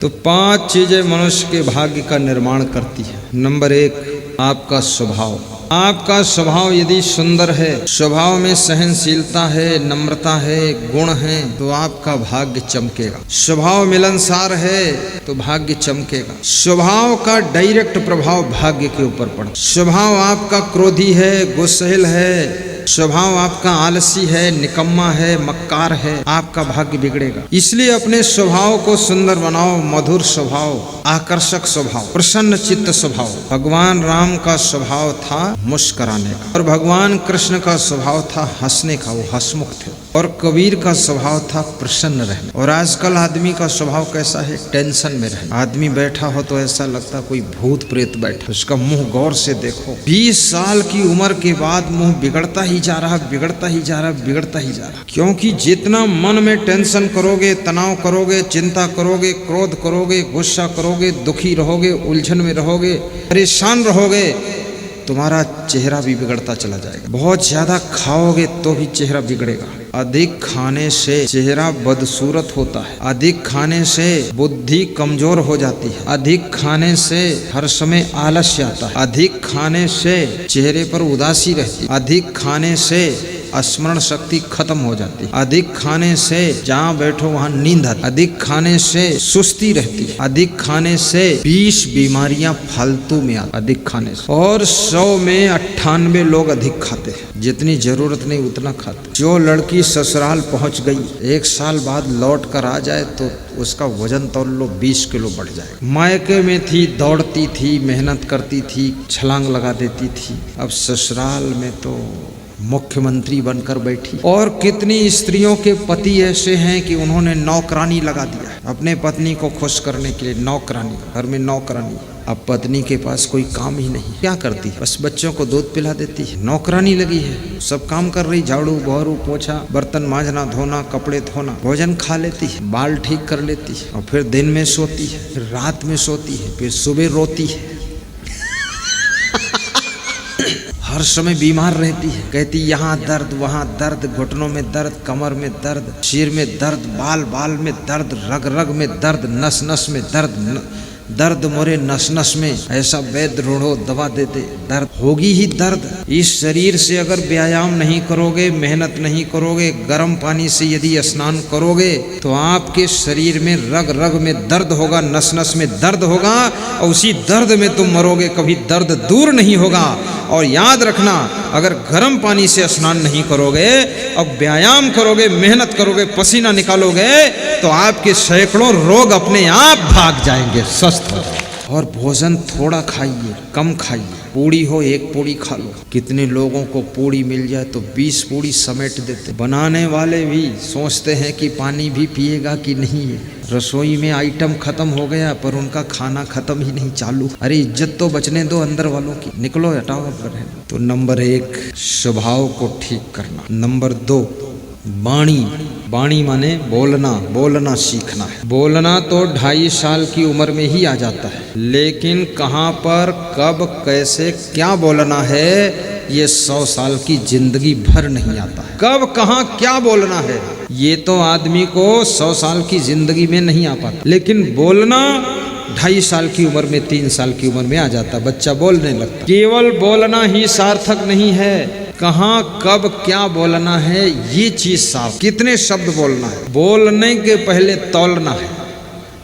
तो 5 चीजें मनुष्य के भाग्य का निर्माण करती है। नंबर 1, आपका स्वभाव। आपका स्वभाव यदि सुंदर है, स्वभाव में सहनशीलता है, नम्रता है, गुण है, तो आपका भाग्य चमकेगा। स्वभाव मिलनसार है तो भाग्य चमकेगा। स्वभाव का डायरेक्ट प्रभाव भाग्य के ऊपर पड़ा। स्वभाव आपका क्रोधी है, गुस्सैल है, स्वभाव आपका आलसी है, निकम्मा है, मक्कार है, आपका भाग्य बिगड़ेगा। इसलिए अपने स्वभाव को सुंदर बनाओ। मधुर स्वभाव, आकर्षक स्वभाव, प्रसन्न चित्त स्वभाव। भगवान राम का स्वभाव था मुस्कुराने का और भगवान कृष्ण का स्वभाव था हंसने का, वो हंसमुख थे। और कबीर का स्वभाव था प्रसन्न रहने। और आजकल आदमी का स्वभाव कैसा है? टेंशन में रहना। आदमी बैठा हो तो ऐसा लगता कोई भूत प्रेत बैठा, उसका मुंह गौर से देखो। 20 साल की उम्र के बाद मुंह बिगड़ता ही जा रहा, बिगड़ता ही जा रहा, बिगड़ता ही जा रहा। क्योंकि जितना मन में टेंशन करोगे, तनाव करोगे, चिंता करोगे, क्रोध करोगे, गुस्सा करोगे, दुखी रहोगे, उलझन में रहोगे, परेशान रहोगे, तुम्हारा चेहरा भी बिगड़ता चला जाएगा। बहुत ज्यादा खाओगे तो भी चेहरा बिगड़ेगा। अधिक खाने से चेहरा बदसूरत होता है। अधिक खाने से बुद्धि कमजोर हो जाती है। अधिक खाने से हर समय आलस्य आता है। अधिक खाने से चेहरे पर उदासी रहती है। अधिक खाने से स्मरण शक्ति खत्म हो जाती है। अधिक खाने से जहाँ बैठो वहाँ नींद आती है। अधिक खाने से सुस्ती रहती है। अधिक खाने से 20 बीमारियां फालतू में आती अधिक खाने से। और 100 में 98 लोग अधिक खाते हैं। जितनी जरूरत नहीं उतना खाते। जो लड़की ससुराल पहुंच गई, 1 साल बाद लौट कर आ जाए तो उसका वजन तौल लो 20 किलो बढ़ जाएगा। मायके में थी, दौड़ती थी, मेहनत करती थी, छलांग लगा देती थी, अब ससुराल में तो मुख्यमंत्री बनकर बैठी। और कितनी स्त्रियों के पति ऐसे हैं कि उन्होंने नौकरानी लगा दिया अपने पत्नी को खुश करने के लिए। नौकरानी, घर में नौकरानी। अब पत्नी के पास कोई काम ही नहीं, क्या करती है? बस बच्चों को दूध पिला देती है। नौकरानी लगी है, सब काम कर रही, झाड़ू बहरू पोछा, बर्तन मांजना, धोना, कपड़े धोना, भोजन खा लेती है, बाल ठीक कर लेती है, और फिर दिन में सोती है, फिर रात में सोती है, फिर सुबह रोती है। हर समय बीमार रहती है, कहती यहाँ दर्द, वहाँ दर्द, घुटनों में दर्द, कमर में दर्द, सिर में दर्द, बाल बाल में दर्द, रग रग में दर्द, नस नस में दर्द, दर्द मोरे नस नस में, ऐसा वैद्य ढूंढो दवा दे दे, दर्द होगी ही दर्द। इस शरीर से अगर व्यायाम नहीं करोगे, मेहनत नहीं करोगे, गर्म पानी से यदि स्नान करोगे तो आपके शरीर में रग रग में दर्द होगा, नस नस में दर्द होगा, और उसी दर्द में तुम मरोगे। कभी दर्द दूर नहीं होगा। और याद रखना, अगर गर्म पानी से स्नान नहीं करोगे, अब व्यायाम करोगे, मेहनत करोगे, पसीना निकालोगे, तो आपके सैकड़ों रोग अपने आप भाग जाएंगे, स्वस्थ हो जाएंगे। और भोजन थोड़ा खाइए, कम खाइए। पूड़ी हो 1 पूड़ी खा लो। कितने लोगों को पूड़ी मिल जाए तो 20 पूड़ी समेट देते। बनाने वाले भी सोचते हैं कि पानी भी पिएगा कि नहीं। रसोई में आइटम खत्म हो गया पर उनका खाना खत्म ही नहीं चालू। अरे इज्जत तो बचने दो अंदर वालों की, निकलो, हटाओ अंदर। तो नंबर 1, स्वभाव को ठीक करना। नंबर 2, वाणी। वाणी माने बोलना, बोलना सीखना है। बोलना तो 2.5 साल की उम्र में ही आ जाता है, लेकिन कहाँ पर, कब, कैसे, क्या बोलना है, ये 100 साल की जिंदगी भर नहीं आता है। कब, कहाँ, क्या बोलना है, ये तो आदमी को 100 साल की जिंदगी में नहीं आ पाता। लेकिन बोलना 2.5 साल की उम्र में, 3 साल की उम्र में आ जाता, बच्चा बोलने लगता। केवल बोलना ही सार्थक नहीं है, कहाँ, कब, क्या बोलना है, ये चीज साफ। कितने शब्द बोलना है, बोलने के पहले तौलना है,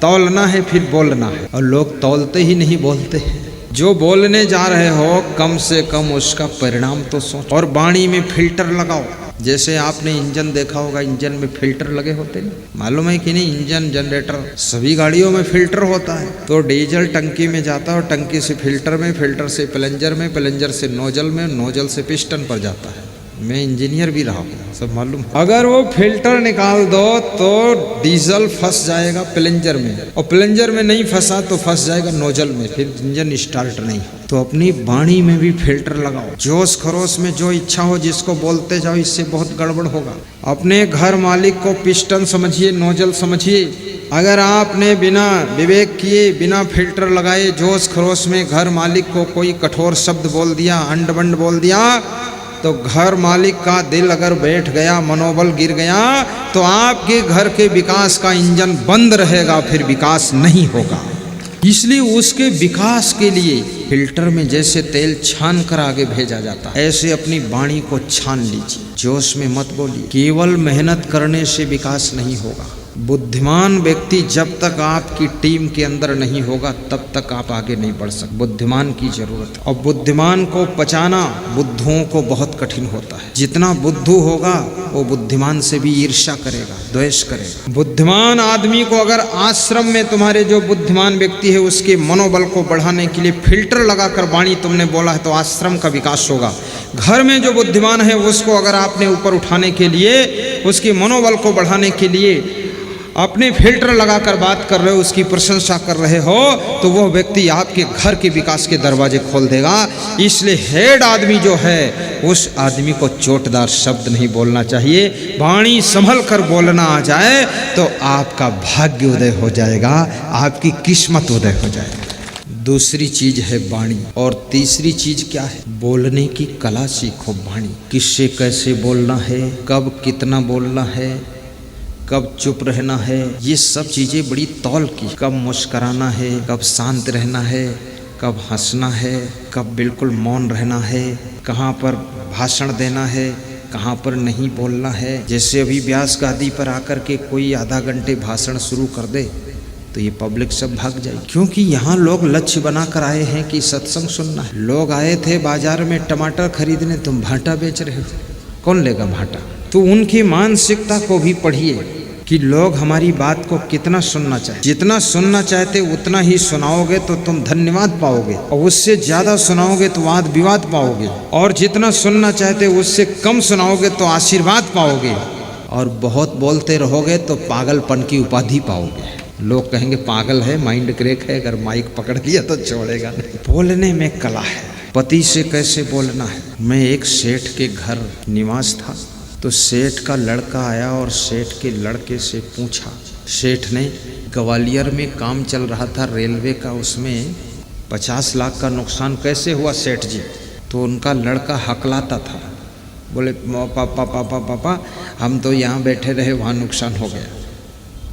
तौलना है फिर बोलना है। और लोग तौलते ही नहीं, बोलते हैं। जो बोलने जा रहे हो कम से कम उसका परिणाम तो सोच। और वाणी में फिल्टर लगाओ। जैसे आपने इंजन देखा होगा, इंजन में फिल्टर लगे होते हैं, मालूम है कि नहीं? इंजन, जनरेटर, सभी गाड़ियों में फिल्टर होता है। तो डीजल टंकी में जाता है और टंकी से फिल्टर में, फिल्टर से प्लंजर में, प्लंजर से नोजल में, नोजल से पिस्टन पर जाता है। मैं इंजीनियर भी रहा हूँ, सब मालूम। अगर वो फिल्टर निकाल दो तो डीजल फंस जाएगा प्लंजर में, और प्लंजर में नहीं फंसा तो फंस जाएगा नोजल में, फिर इंजन स्टार्ट नहीं। तो अपनी वाणी में भी फिल्टर लगाओ। जोश खरोश में जो इच्छा हो जिसको बोलते जाओ, इससे बहुत गड़बड़ होगा। अपने घर मालिक को पिस्टन समझिए, नोजल समझिए। अगर आपने बिना विवेक किए, बिना फिल्टर लगाए, जोश खरोश में घर मालिक को कोई कठोर शब्द बोल दिया, अंड बंड बोल दिया, तो घर मालिक का दिल अगर बैठ गया, मनोबल गिर गया, तो आपके घर के विकास का इंजन बंद रहेगा, फिर विकास नहीं होगा। इसलिए उसके विकास के लिए फिल्टर में जैसे तेल छान कर आगे भेजा जाता है, ऐसे अपनी वाणी को छान लीजिए, जोश में मत बोलिए। केवल मेहनत करने से विकास नहीं होगा। बुद्धिमान व्यक्ति जब तक आपकी टीम के अंदर नहीं होगा तब तक आप आगे नहीं बढ़ सकते। बुद्धिमान की जरूरत है, और बुद्धिमान को पचाना बुद्धुओं को बहुत कठिन होता है। जितना बुद्धू होगा वो बुद्धिमान से भी ईर्ष्या करेगा, द्वेष करेगा। बुद्धिमान आदमी को अगर आश्रम में तुम्हारे जो बुद्धिमान व्यक्ति है उसके मनोबल को बढ़ाने के लिए फिल्टर लगाकर वाणी तुमने बोला है तो आश्रम का विकास होगा। घर में जो बुद्धिमान है उसको अगर आपने ऊपर उठाने के लिए, उसके मनोबल को बढ़ाने के लिए अपने फिल्टर लगाकर बात कर रहे हो, उसकी प्रशंसा कर रहे हो, तो वह व्यक्ति आपके घर के विकास के दरवाजे खोल देगा। इसलिए हेड आदमी जो है उस आदमी को चोटदार शब्द नहीं बोलना चाहिए। वाणी संभल कर बोलना आ जाए तो आपका भाग्य उदय हो जाएगा, आपकी किस्मत उदय हो जाएगी। दूसरी चीज है वाणी, और तीसरी चीज क्या है? बोलने की कला सीखो। वाणी किससे कैसे बोलना है, कब कितना बोलना है, कब चुप रहना है, ये सब चीज़ें बड़ी तौल की। कब मुस्कराना है, कब शांत रहना है, कब हंसना है, कब बिल्कुल मौन रहना है, कहाँ पर भाषण देना है, कहाँ पर नहीं बोलना है। जैसे अभी व्यास गादी पर आकर के कोई आधा घंटे भाषण शुरू कर दे तो ये पब्लिक सब भाग जाए, क्योंकि यहाँ लोग लक्ष्य बनाकर आए हैं कि सत्संग सुनना है। लोग आए थे बाजार में टमाटर खरीदने, तुम भाटा बेच रहे हो, कौन लेगा भाटा? तो उनकी मानसिकता को भी पढ़िए कि लोग हमारी बात को कितना सुनना चाहते। जितना सुनना चाहते उतना ही सुनाओगे तो तुम धन्यवाद पाओगे, और उससे ज्यादा सुनाओगे तो वाद विवाद पाओगे, और जितना सुनना चाहते उससे कम सुनाओगे तो आशीर्वाद पाओगे, और बहुत बोलते रहोगे तो पागलपन की उपाधि पाओगे। लोग कहेंगे पागल है, माइंड क्रेक है, अगर माइक पकड़ लिया तो छोड़ेगा नहीं। बोलने में कला है। पति से कैसे बोलना है। मैं एक सेठ के घर निवास था, तो सेठ का लड़का आया और सेठ के लड़के से पूछा। सेठ ने ग्वालियर में काम चल रहा था रेलवे का, उसमें 50 लाख का नुकसान कैसे हुआ सेठ जी? तो उनका लड़का हकलाता था, बोले पापा पापा पापा हम तो यहाँ बैठे रहे, वहाँ नुकसान हो गया।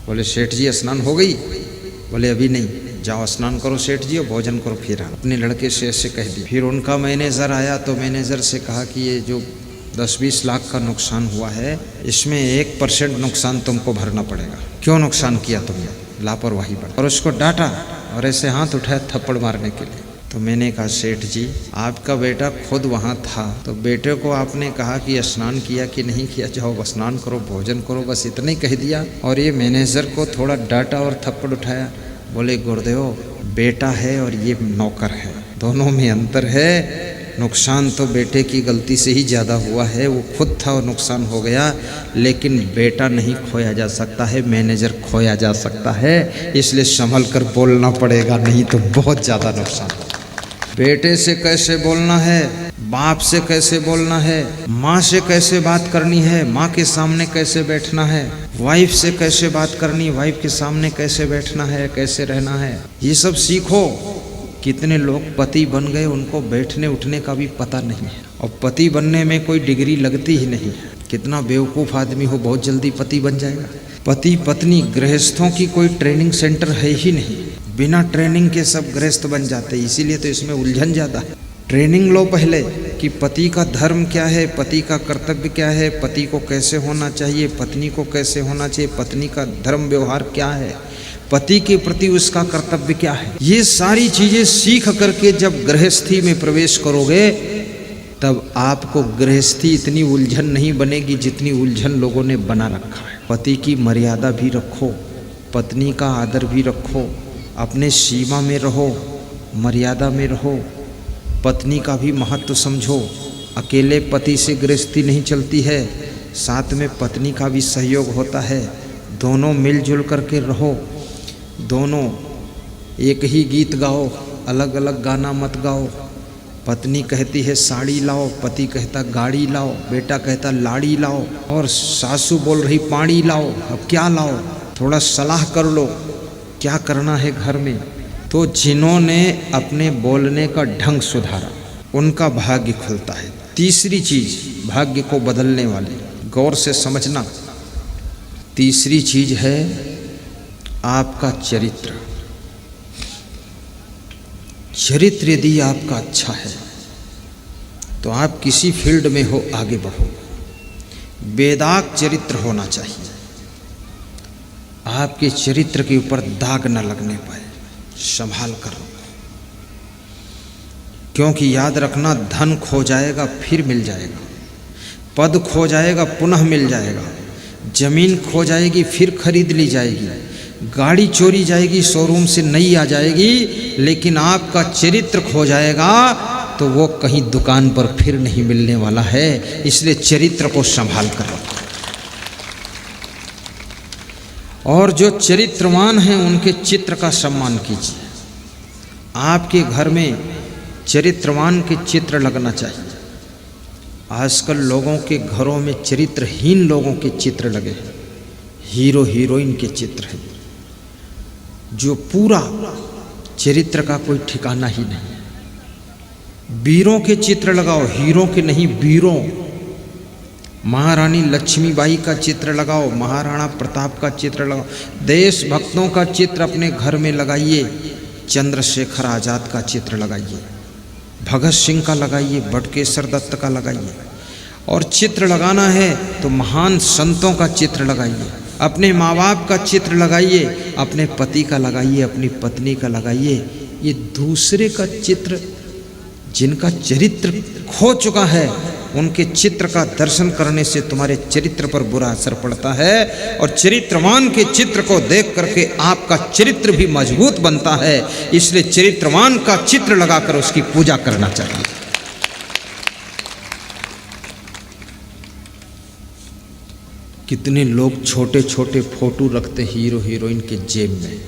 बोले सेठ जी स्नान हो गई? बोले अभी नहीं, जाओ स्नान करो सेठ जी और भोजन करो फिर आओ। अपने लड़के से ऐसे कह दिया। फिर उनका मैनेजर आया तो मैनेजर से कहा कि ये जो 10-20 लाख का नुकसान हुआ है, इसमें 1% नुकसान तुमको भरना पड़ेगा। क्यों नुकसान किया तुमने? लापरवाही बढ़। और उसको डांटा और ऐसे हाथ उठाया थप्पड़ मारने के लिए। तो मैंने कहा सेठ जी आपका बेटा खुद वहाँ था, तो बेटे को आपने कहा कि स्नान किया कि नहीं किया, जाओ स्नान करो भोजन करो, बस इतना ही कह दिया। और ये मैनेजर को थोड़ा डांटा और थप्पड़ उठाया। बोले गुरुदेव बेटा है और ये नौकर है, दोनों में अंतर है। नुकसान तो बेटे की गलती से ही ज़्यादा हुआ है, वो खुद था और नुकसान हो गया, लेकिन बेटा नहीं खोया जा सकता है, मैनेजर खोया जा सकता है। इसलिए संभल कर बोलना पड़ेगा, नहीं तो बहुत ज़्यादा नुकसान। बेटे से कैसे बोलना है, बाप से कैसे बोलना है, माँ से कैसे बात करनी है, माँ के सामने कैसे बैठना है, वाइफ से कैसे बात करनी, वाइफ के सामने कैसे बैठना है, कैसे रहना है, ये सब सीखो। कितने लोग पति बन गए, उनको बैठने उठने का भी पता नहीं है, और पति बनने में कोई डिग्री लगती ही नहीं है। कितना बेवकूफ़ आदमी हो बहुत जल्दी पति बन जाएगा। पति पत्नी गृहस्थों की कोई ट्रेनिंग सेंटर है ही नहीं, बिना ट्रेनिंग के सब गृहस्थ बन जाते, इसीलिए तो इसमें उलझन ज़्यादा है। ट्रेनिंग लो पहले कि पति का धर्म क्या है, पति का कर्तव्य क्या है, पति को कैसे होना चाहिए, पत्नी को कैसे होना चाहिए, पत्नी का धर्म व्यवहार क्या है, पति के प्रति उसका कर्तव्य क्या है। ये सारी चीज़ें सीख करके जब गृहस्थी में प्रवेश करोगे तब आपको गृहस्थी इतनी उलझन नहीं बनेगी जितनी उलझन लोगों ने बना रखा है। पति की मर्यादा भी रखो, पत्नी का आदर भी रखो, अपने सीमा में रहो, मर्यादा में रहो, पत्नी का भी महत्व समझो। अकेले पति से गृहस्थी नहीं चलती है, साथ में पत्नी का भी सहयोग होता है। दोनों मिलजुल करके रहो, दोनों एक ही गीत गाओ, अलग अलग गाना मत गाओ। पत्नी कहती है साड़ी लाओ, पति कहता गाड़ी लाओ, बेटा कहता लाड़ी लाओ, और सासू बोल रही पानी लाओ। अब क्या लाओ, थोड़ा सलाह कर लो क्या करना है घर में। तो जिन्होंने अपने बोलने का ढंग सुधारा उनका भाग्य खुलता है। तीसरी चीज भाग्य को बदलने वाली, गौर से समझना, तीसरी चीज है आपका चरित्र। चरित्र यदि आपका अच्छा है तो आप किसी फील्ड में हो आगे बढ़ो। बेदाग चरित्र होना चाहिए, आपके चरित्र के ऊपर दाग न लगने पाए, संभाल कर रखो। क्योंकि याद रखना, धन खो जाएगा फिर मिल जाएगा, पद खो जाएगा पुनः मिल जाएगा, जमीन खो जाएगी फिर खरीद ली जाएगी, गाड़ी चोरी जाएगी शोरूम से नई आ जाएगी, लेकिन आपका चरित्र खो जाएगा तो वो कहीं दुकान पर फिर नहीं मिलने वाला है। इसलिए चरित्र को संभाल कर रखो। और जो चरित्रवान हैं उनके चित्र का सम्मान कीजिए। आपके घर में चरित्रवान के चित्र लगना चाहिए। आजकल लोगों के घरों में चरित्रहीन लोगों के चित्र लगे हैं, हीरो हीरोइन के चित्र हैं, जो पूरा चरित्र का कोई ठिकाना ही नहीं है। वीरों के चित्र लगाओ, हीरो के नहीं, वीरों। महारानी लक्ष्मीबाई का चित्र लगाओ, महाराणा प्रताप का चित्र लगाओ, देशभक्तों का चित्र अपने घर में लगाइए, चंद्रशेखर आजाद का चित्र लगाइए, भगत सिंह का लगाइए, बटुकेश्वर दत्त का लगाइए। और चित्र लगाना है तो महान संतों का चित्र लगाइए, अपने माँ बाप का चित्र लगाइए, अपने पति का लगाइए, अपनी पत्नी का लगाइए। ये दूसरे का चित्र, जिनका चरित्र खो चुका है, उनके चित्र का दर्शन करने से तुम्हारे चरित्र पर बुरा असर पड़ता है। और चरित्रवान के चित्र को देख करके आपका चरित्र भी मजबूत बनता है। इसलिए चरित्रवान का चित्र लगाकर उसकी पूजा करना चाहिए। कितने लोग छोटे छोटे फोटो रखते हीरो हीरोइन के जेब में,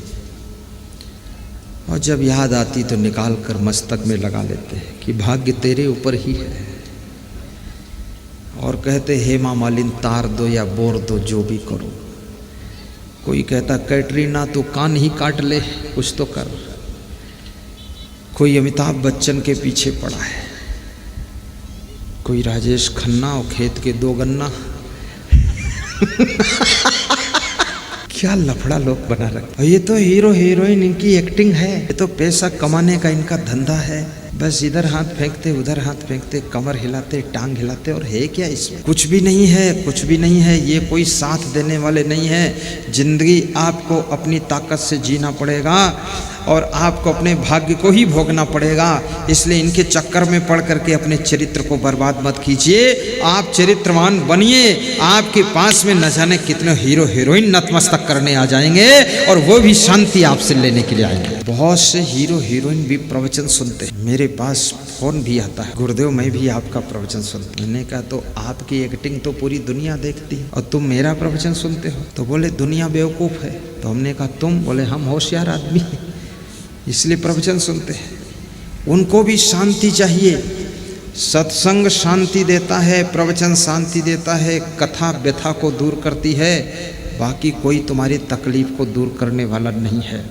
और जब याद आती तो निकाल कर मस्तक में लगा लेते हैं कि भाग्य तेरे ऊपर ही है। और कहते हेमा मालिनी तार दो या बोर दो, जो भी करो। कोई कहता कैटरीना तू कान ही काट ले, कुछ तो कर। कोई अमिताभ बच्चन के पीछे पड़ा है, कोई राजेश खन्ना और खेत के 2 गन्ना। क्या लफड़ा लोग बना रखे। ये तो हीरो हीरोइन इनकी एक्टिंग है, ये तो पैसा कमाने का इनका धंधा है। बस इधर हाथ फेंकते उधर हाथ फेंकते, कमर हिलाते टांग हिलाते, और है क्या इसमें? कुछ भी नहीं है, कुछ भी नहीं है। ये कोई साथ देने वाले नहीं है। जिंदगी आपको अपनी ताकत से जीना पड़ेगा और आपको अपने भाग्य को ही भोगना पड़ेगा। इसलिए इनके चक्कर में पड़ करके अपने चरित्र को बर्बाद मत कीजिए। आप चरित्रवान बनिए। आपके पास में न जाने कितने हीरो हीरोइन नतमस्तक करने आ जाएंगे और वो भी शांति आपसे लेने के लिए आएंगे। बहुत से हीरो हीरोइन भी प्रवचन सुनते हैं, मेरे पास फोन भी आता है, गुरुदेव मैं भी आपका प्रवचन सुनता हूं। मैंने कहा तो आपकी एक्टिंग तो पूरी दुनिया देखती है और तुम मेरा प्रवचन सुनते हो? तो बोले दुनिया बेवकूफ़ है। तो हमने कहा तुम? बोले हम होशियार आदमी हैं, इसलिए प्रवचन सुनते हैं। उनको भी शांति चाहिए। सत्संग शांति देता है, प्रवचन शांति देता है, कथा व्यथा को दूर करती है, बाकी कोई तुम्हारी तकलीफ को दूर करने वाला नहीं है।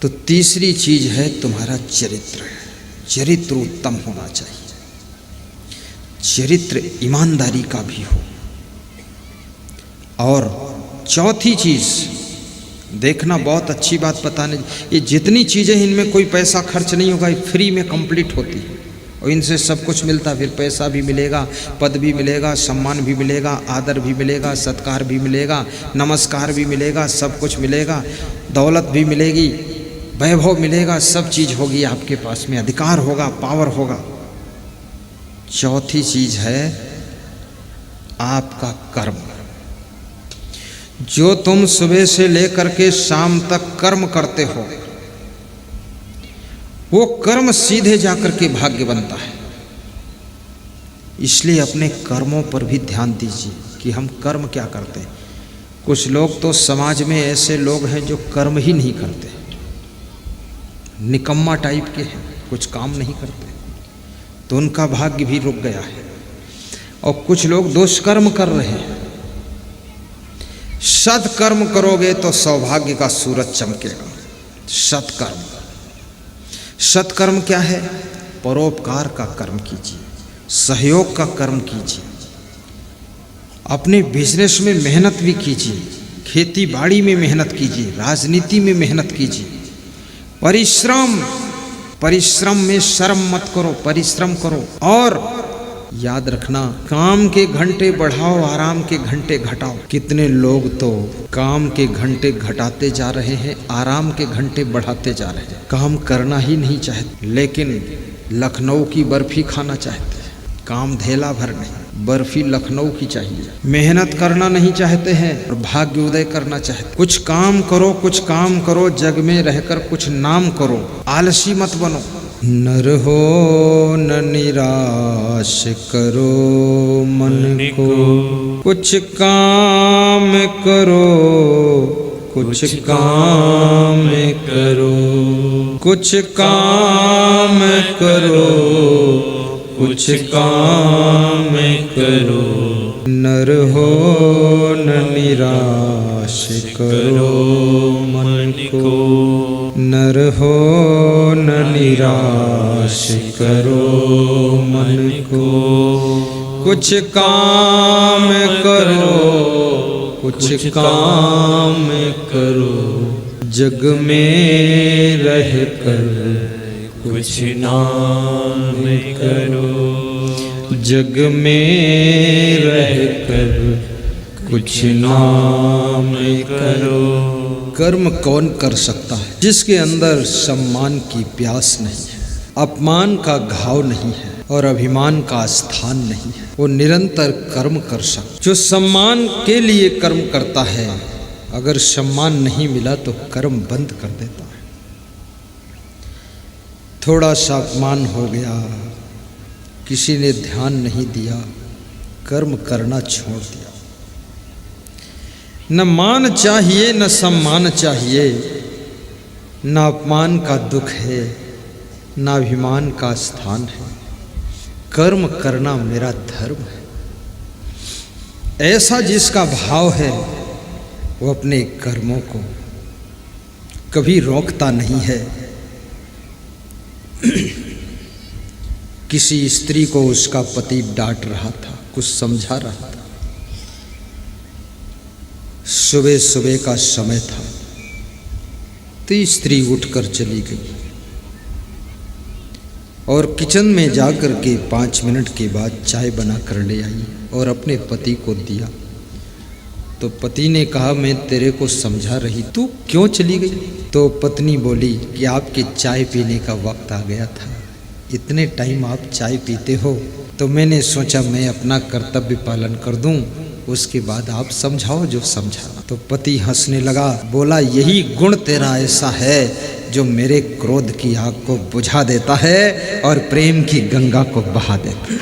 तो तीसरी चीज है तुम्हारा चरित्र। चरित्र उत्तम होना चाहिए, चरित्र ईमानदारी का भी हो। और चौथी चीज देखना, बहुत अच्छी बात बताने, ये जितनी चीज़ें इनमें कोई पैसा खर्च नहीं होगा, फ्री में कंप्लीट होती है और इनसे सब कुछ मिलता। फिर पैसा भी मिलेगा, पद भी मिलेगा, सम्मान भी मिलेगा, आदर भी मिलेगा, सत्कार भी मिलेगा, नमस्कार भी मिलेगा, सब कुछ मिलेगा, दौलत भी मिलेगी, वैभव मिलेगा, सब चीज़ होगी आपके पास में, अधिकार होगा, पावर होगा। चौथी चीज़ है आपका कर्म। जो तुम सुबह से लेकर के शाम तक कर्म करते हो, वो कर्म सीधे जाकर के भाग्य बनता है। इसलिए अपने कर्मों पर भी ध्यान दीजिए कि हम कर्म क्या करते हैं। कुछ लोग तो समाज में ऐसे लोग हैं जो कर्म ही नहीं करते, निकम्मा टाइप के हैं, कुछ काम नहीं करते, तो उनका भाग्य भी रुक गया है। और कुछ लोग दुष्कर्म कर रहे हैं। सत्कर्म करोगे तो सौभाग्य का सूरज चमकेगा। सत्कर्म, सत्कर्म क्या है? परोपकार का कर्म कीजिए, सहयोग का कर्म कीजिए, अपने बिजनेस में मेहनत भी कीजिए, खेती बाड़ी में मेहनत कीजिए, राजनीति में मेहनत कीजिए। परिश्रम में शर्म मत करो, परिश्रम करो। और याद रखना, काम के घंटे बढ़ाओ, आराम के घंटे घटाओ। कितने लोग तो काम के घंटे घटाते जा रहे हैं, आराम के घंटे बढ़ाते जा रहे हैं। काम करना ही नहीं चाहते, लेकिन लखनऊ की बर्फी खाना चाहते हैं, काम धेला भर नहीं। बर्फी लखनऊ की चाहिए। मेहनत करना नहीं चाहते हैं और भाग्योदय करना चाहते। कुछ काम करो, जग में रहकर कुछ नाम करो, आलसी मत बनो। नर हो न निराश करो मन को, कुछ काम करो, कुछ काम करो, कुछ काम करो, कुछ काम करो। नर हो न निराश करो मन को, नर हो न निराश करो मन को। कुछ काम करो, कुछ काम करो, जग में रह कर कुछ नाम करो, जग में रह कर कुछ नाम करो। कर्म कौन कर सकता है? जिसके अंदर सम्मान की प्यास नहीं है, अपमान का घाव नहीं है और अभिमान का स्थान नहीं है, वो निरंतर कर्म कर सकता। जो सम्मान के लिए कर्म करता है, अगर सम्मान नहीं मिला तो कर्म बंद कर देता है। थोड़ा सा अपमान हो गया, किसी ने ध्यान नहीं दिया, कर्म करना छोड़ दिया। न मान चाहिए न सम्मान चाहिए, न अपमान का दुख है न अभिमान का स्थान है। कर्म करना मेरा धर्म है। ऐसा जिसका भाव है वो अपने कर्मों को कभी रोकता नहीं है। किसी स्त्री को उसका पति डांट रहा था, कुछ समझा रहा था। सुबह सुबह का समय था तो स्त्री उठकर चली गई और किचन में जाकर के 5 मिनट के बाद चाय बना कर ले आई और अपने पति को दिया। तो पति ने कहा, मैं तेरे को समझा रही, तू क्यों चली गई? तो पत्नी बोली कि आपके चाय पीने का वक्त आ गया था, इतने टाइम आप चाय पीते हो, तो मैंने सोचा मैं अपना कर्तव्य पालन कर दूं, उसके बाद आप समझाओ जो समझाना। तो पति हंसने लगा, बोला, यही गुण तेरा ऐसा है जो मेरे क्रोध की आग को बुझा देता है और प्रेम की गंगा को बहा देता है।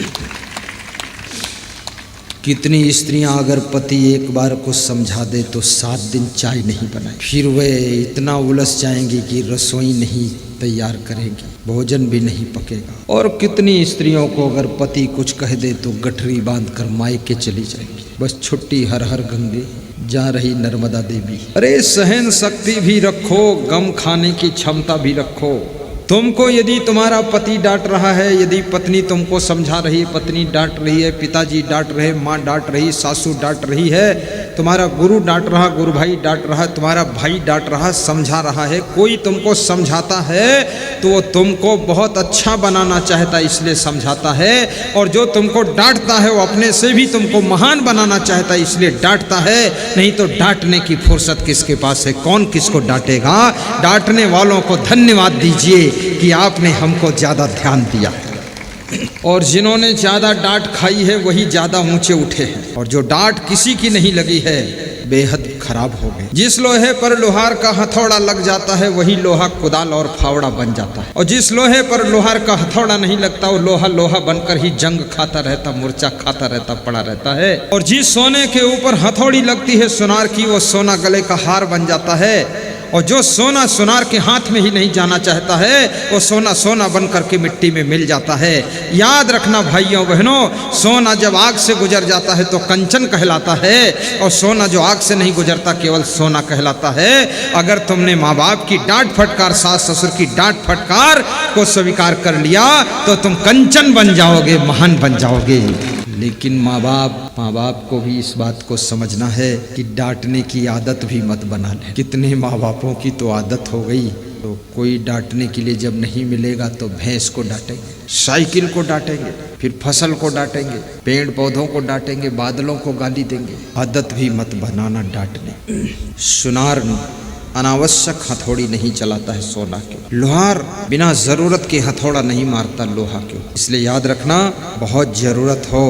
कितनी स्त्रियां अगर पति एक बार को समझा दे तो 7 दिन चाय नहीं बनाए, फिर वे इतना उलझ जाएंगी कि रसोई नहीं तैयार करेंगी, भोजन भी नहीं पकेगा। और कितनी स्त्रियों को अगर पति कुछ कह दे तो गठरी बांध कर मायके चली जाएंगी, बस छुट्टी हर हर गंगे, जा रही नर्मदा देवी। अरे सहन शक्ति भी रखो, गम खाने की क्षमता भी रखो। तुमको यदि तुम्हारा पति डांट रहा है, यदि पत्नी तुमको समझा रही है, पत्नी डांट रही है, पिताजी डांट रहे, माँ डांट रही, सासू डांट रही है, तुम्हारा गुरु डांट रहा, गुरु भाई डांट रहा, तुम्हारा भाई डांट रहा, समझा रहा है, कोई तुमको समझाता है तो वो तुमको बहुत अच्छा बनाना चाहता है इसलिए समझाता है, और जो तुमको डांटता है वो अपने से भी तुमको महान बनाना चाहता है इसलिए डांटता है। नहीं तो डांटने की फुर्सत किसके पास है? कौन किसको डांटेगा? डांटने वालों को धन्यवाद दीजिए कि आपने हमको ज़्यादा ध्यान दिया है, और जिन्होंने ज़्यादा डांट खाई है वही ज़्यादा ऊंचे उठे हैं, और जो डांट किसी की नहीं लगी है बेहद खराब हो गए। जिस लोहे पर लोहार का हथौड़ा लग जाता है वही लोहा कुदाल और फावड़ा बन जाता है, और जिस लोहे पर लोहार का हथौड़ा नहीं लगता वो लोहा लोहा बनकर ही जंग खाता रहता, मूर्छा खाता रहता, पड़ा रहता है। और जिस सोने के ऊपर हथौड़ी लगती है सोनार की, वो सोना गले का हार बन जाता है। और जो सोना सोनार के हाथ में ही नहीं जाना चाहता है वो सोना सोना बन करके मिट्टी में मिल जाता है। याद रखना भाइयों बहनों, सोना जब आग से गुजर जाता है तो कंचन कहलाता है, और सोना जो आग से नहीं गुजरता केवल सोना कहलाता है। अगर तुमने माँ बाप की डांट फटकार, सास ससुर की डांट फटकार को स्वीकार कर लिया तो तुम कंचन बन जाओगे, महान बन जाओगे। लेकिन माँ बाप को भी इस बात को समझना है कि डांटने की आदत भी मत बना ले। कितने माँ बापों की तो आदत हो गई, तो कोई डांटने के लिए जब नहीं मिलेगा तो भैंस को डांटेंगे, साइकिल को डांटेंगे, फिर फसल को डांटेंगे, पेड़ पौधों को डांटेंगे, बादलों को गाली देंगे। आदत भी मत बनाना डांटने। सुनार अनावश्यक हथौड़ी नहीं चलाता है सोना के, लोहार बिना जरूरत के हथौड़ा नहीं मारता लोहा के। इसलिए याद रखना, बहुत जरूरत हो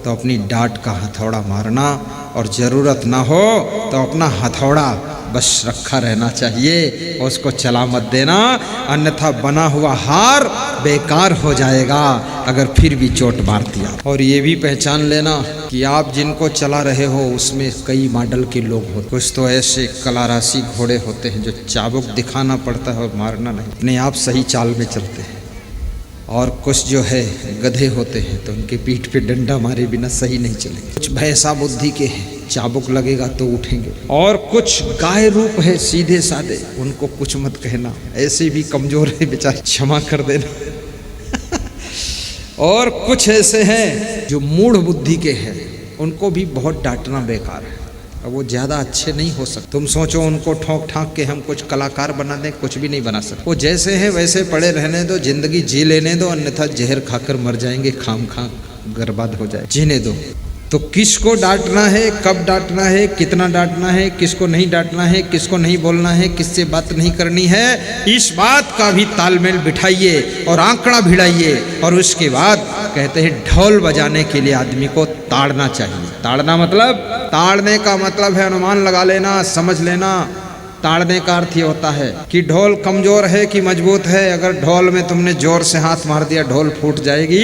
तो अपनी डांट का हथौड़ा मारना, और जरूरत ना हो तो अपना हथौड़ा बस रखा रहना चाहिए, उसको चला मत देना, अन्यथा बना हुआ हार बेकार हो जाएगा अगर फिर भी चोट मार दिया। और ये भी पहचान लेना कि आप जिनको चला रहे हो उसमें कई मॉडल के लोग होते। कुछ तो ऐसे कलाराशि घोड़े होते हैं जो चाबुक दिखाना पड़ता है और मारना नहीं, अपने आप सही चाल में चलते हैं, और कुछ जो है गधे होते हैं तो उनके पीठ पे डंडा मारे बिना सही नहीं चलेंगे। कुछ भैंसा बुद्धि के हैं, चाबुक लगेगा तो उठेंगे, और कुछ गाय रूप है सीधे साधे, उनको कुछ मत कहना, ऐसे भी कमजोर है बेचारे, क्षमा कर देना। और कुछ ऐसे हैं जो मूढ़ बुद्धि के हैं, उनको भी बहुत डांटना बेकार है, अब वो ज़्यादा अच्छे नहीं हो सकते। तुम सोचो उनको ठोक ठाक के हम कुछ कलाकार बना दें, कुछ भी नहीं बना सकते। वो जैसे हैं वैसे पड़े रहने दो, जिंदगी जी लेने दो, अन्यथा जहर खाकर मर जाएंगे, खाम बर्बाद हो जाए, जीने दो। तो किसको डांटना है, कब डांटना है, कितना डांटना है, किसको नहीं डांटना है, किसको नहीं बोलना है, किससे बात नहीं करनी है, इस बात का भी तालमेल बिठाइए और आंकड़ा भिड़ाइए। और उसके बाद कहते हैं ढोल बजाने के लिए आदमी को ताड़ना चाहिए। ताड़ना मतलब, ताड़ने का मतलब है अनुमान लगा लेना, समझ लेना। ताड़ने का अर्थ ये होता है कि ढोल कमजोर है कि मजबूत है। अगर ढोल में तुमने जोर से हाथ मार दिया ढोल फूट जाएगी,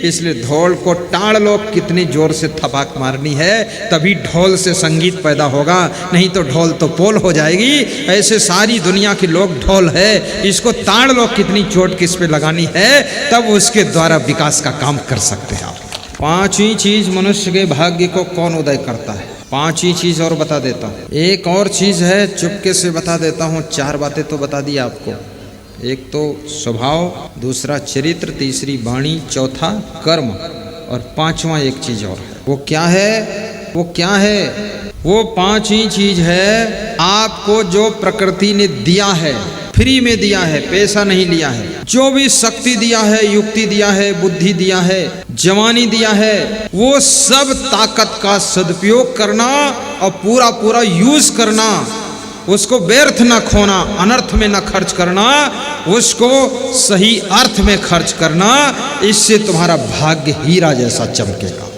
इसलिए ढोल को ताड़ लो, कितनी जोर से थपाक मारनी है, तभी ढोल से संगीत पैदा होगा, नहीं तो ढोल तो पोल हो जाएगी। ऐसे सारी दुनिया के लोग ढोल है, इसको ताड़ लो, कितनी चोट किस पे लगानी है, तब उसके द्वारा विकास का काम कर सकते हैं आप। पांचवी चीज मनुष्य के भाग्य को कौन उदय करता है, पांच ही चीज और बता देता हूँ। एक और चीज है, चुपके से बता देता हूँ, चार बातें तो बता दी आपको। एक तो स्वभाव, दूसरा चरित्र, तीसरी वाणी, चौथा कर्म, और पांचवा एक चीज और है। वो क्या है? वो क्या है? वो पांच ही चीज है आपको जो प्रकृति ने दिया है, फ्री में दिया है, पैसा नहीं लिया है। जो भी शक्ति दिया है, युक्ति दिया है, बुद्धि दिया है, जवानी दिया है, वो सब ताकत का सदुपयोग करना और पूरा पूरा यूज करना, उसको व्यर्थ न खोना, अनर्थ में न खर्च करना, उसको सही अर्थ में खर्च करना। इससे तुम्हारा भाग्य हीरा जैसा चमकेगा।